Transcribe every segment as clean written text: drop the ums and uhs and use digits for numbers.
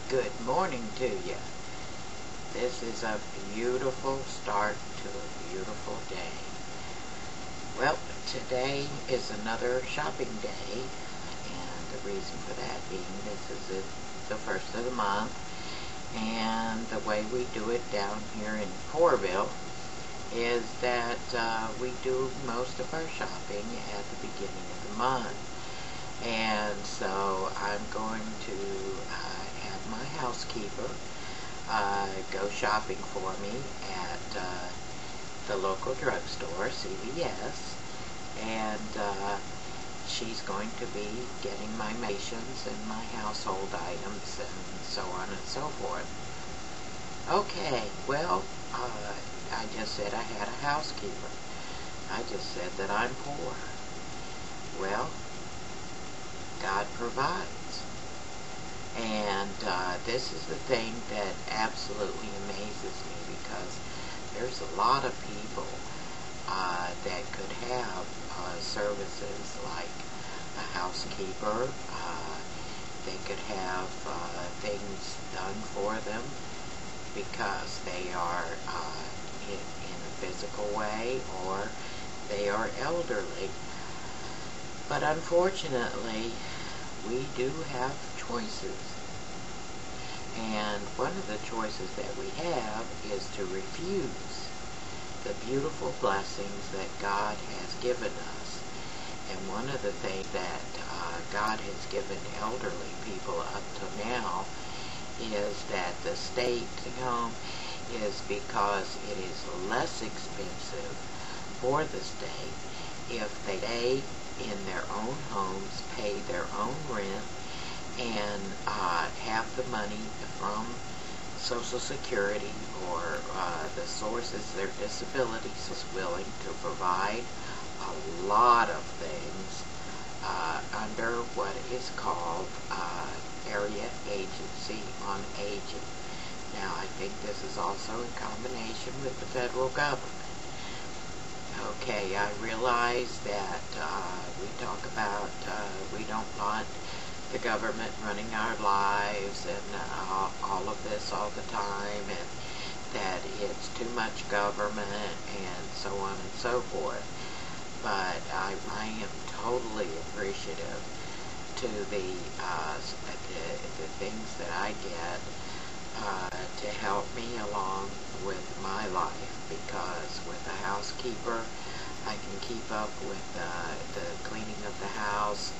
Good morning to you. This is a beautiful start to a beautiful day. Well, today is another shopping day, and the reason for that being this is the first of the month, and the way we do it down here in Coralville is that we do most of our shopping at the beginning of the month. And so I'm going to have my housekeeper go shopping for me at the local drugstore, CVS, and she's going to be getting my medications and my household items and so on and so forth. Okay, well, I just said I had a housekeeper. I just said that I'm poor. Well, God provides. And this is the thing that absolutely amazes me, because there's a lot of people that could have services like a housekeeper. They could have things done for them because they are in a physical way, or they are elderly. But unfortunately, we do have choices. And one of the choices that we have is to refuse the beautiful blessings that God has given us. And one of the things that God has given elderly people up to now is that the state home is because it is less expensive for the state if they stay in their own homes, pay their own rent, and have the money from Social Security or the sources their disabilities is willing to provide a lot of things under what is called Area Agency on Aging. Now, I think this is also in combination with the federal government. Okay, I realize that we talk about we don't want the government running our lives and all of this all the time, and that it's too much government and so on and so forth. But I am totally appreciative to the things that I get to help me along with my life, because with a housekeeper I can keep up with the cleaning of the house.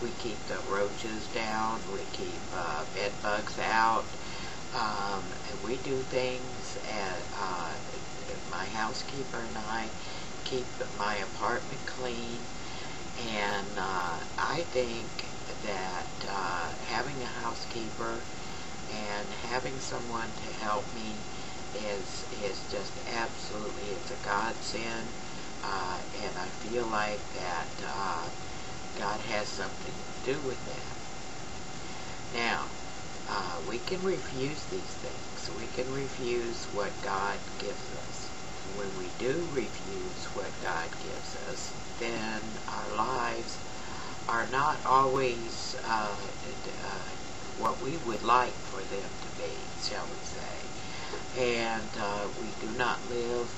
We keep the roaches down, we keep bed bugs out, and we do things, and my housekeeper and I keep my apartment clean. And I think that having a housekeeper and having someone to help me is just absolutely, it's a godsend, and I feel like that God has something to do with that. Now, we can refuse these things. We can refuse what God gives us. When we do refuse what God gives us, then our lives are not always what we would like for them to be, shall we say. And we do not live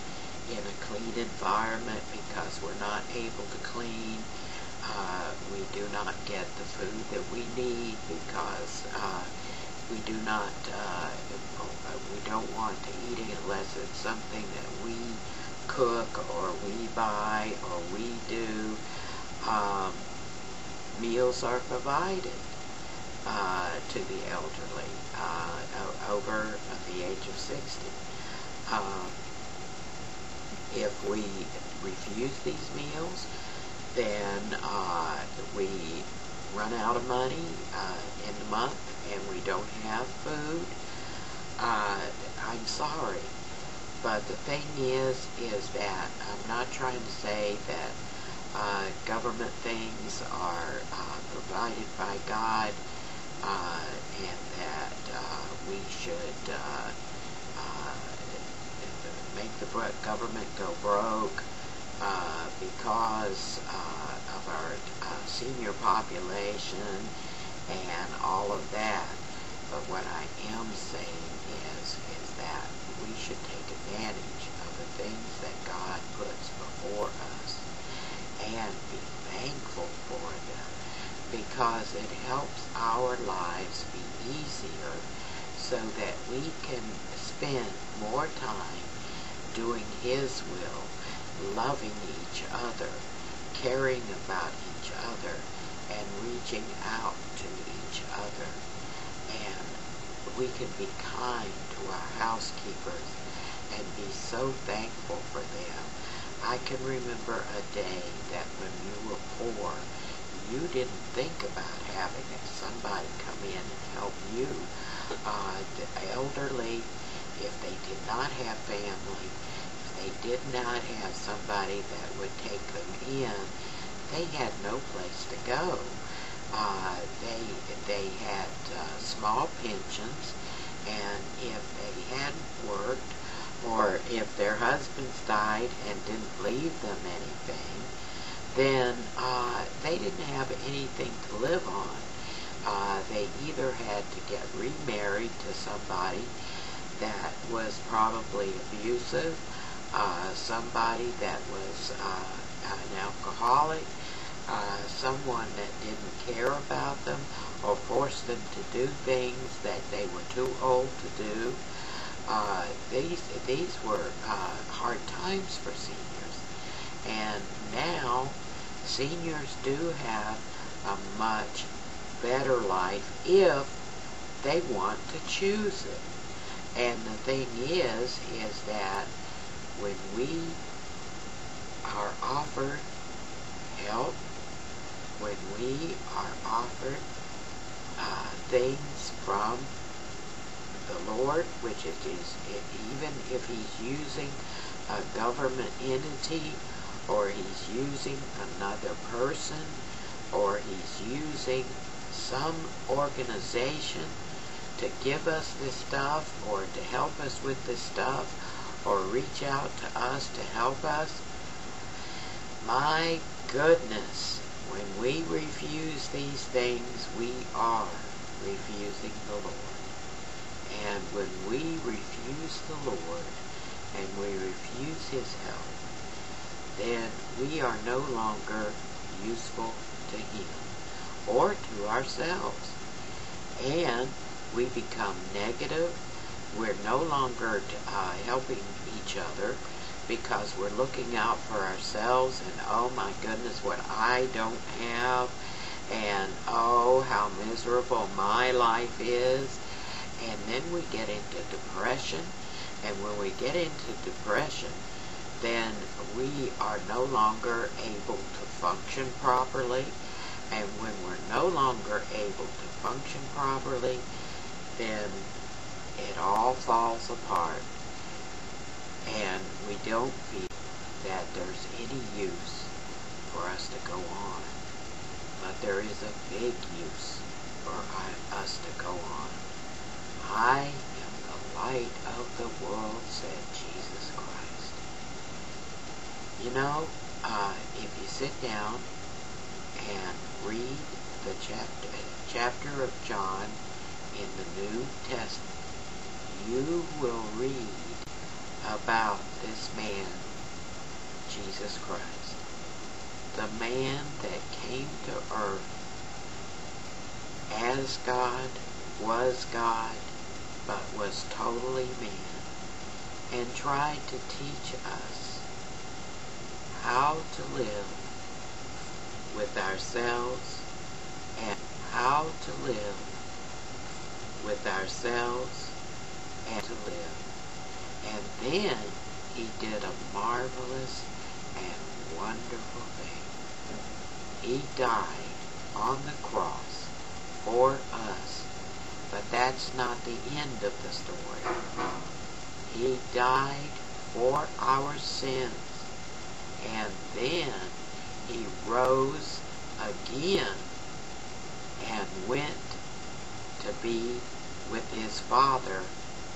in a clean environment because we're not able to clean. We do not get the food that we need because we don't want to eat it unless it's something that we cook or we buy or we do. Meals are provided to the elderly over the age of 60. If we refuse these meals, then we run out of money in the month and we don't have food. I'm sorry, but the thing is that I'm not trying to say that government things are provided by God, and that we should make the government go broke because of our senior population and all of that. But what I am saying is that we should take advantage of the things that God puts before us and be thankful for them, because it helps our lives be easier so that we can spend more time doing His will, loving each other, caring about each other, and reaching out to each other. And we can be kind to our housekeepers and be so thankful for them. I can remember a day that when you were poor, you didn't think about having somebody come in and help you. The elderly, if they did not have family, if they did not have somebody that would take them in, they had no place to go. They had small pensions, and if they hadn't worked, or if their husbands died and didn't leave them anything, then they didn't have anything to live on. They either had to get remarried to somebody that was probably abusive, somebody that was an alcoholic, someone that didn't care about them or forced them to do things that they were too old to do. These were hard times for seniors. And now seniors do have a much better life if they want to choose it. And the thing is that when we are offered help, when we are offered things from the Lord, which it is, even if He's using a government entity, or He's using another person, or He's using some organization to give us this stuff, or to help us with this stuff, or reach out to us to help us, my goodness, when we refuse these things, we are refusing the Lord. And when we refuse the Lord, and we refuse His help, then we are no longer useful to Him or to ourselves. And we become negative. We're no longer helping each other, because we're looking out for ourselves, and oh my goodness, what I don't have, and oh, how miserable my life is. And then we get into depression, and when we get into depression, then we are no longer able to function properly. And when we're no longer able to function properly, then it all falls apart. And we don't feel that there's any use for us to go on. But there is a big use for us to go on. I am the light of the world, said Jesus Christ. You know, if you sit down and read the chapter of John in the New Testament, you will read about this man, Jesus Christ, the man that came to earth as God, was God, but was totally man, and tried to teach us how to live with ourselves, and how to live with ourselves, and to live. And then He did a marvelous and wonderful thing. He died on the cross for us. But that's not the end of the story. He died for our sins. And then He rose again and went to be with His Father,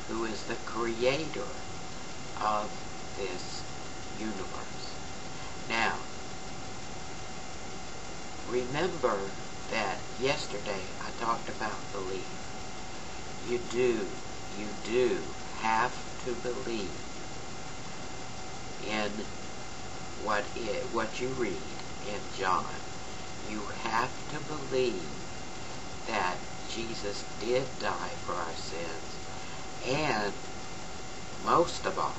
who is the creator of this universe. Now, remember that yesterday I talked about belief. you do have to believe in what you read in John. You have to believe that Jesus did die for our sins, and most of all,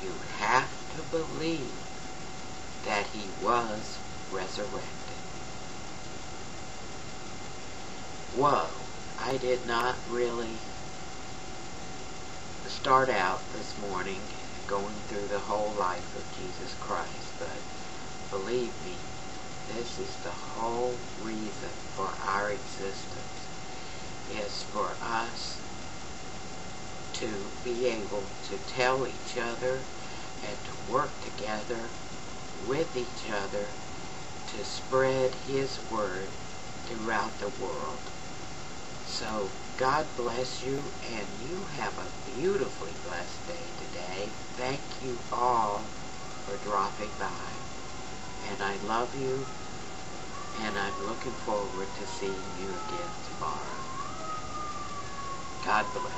you have to believe that he was resurrected. Whoa, I did not really start out this morning going through the whole life of Jesus Christ, but believe me, this is the whole reason for our existence, is for us to be able to tell each other and to work together with each other to spread his word throughout the world. So God bless you, and you have a beautifully blessed day today. Thank you all for dropping by. And I love you, and I'm looking forward to seeing you again tomorrow. God bless.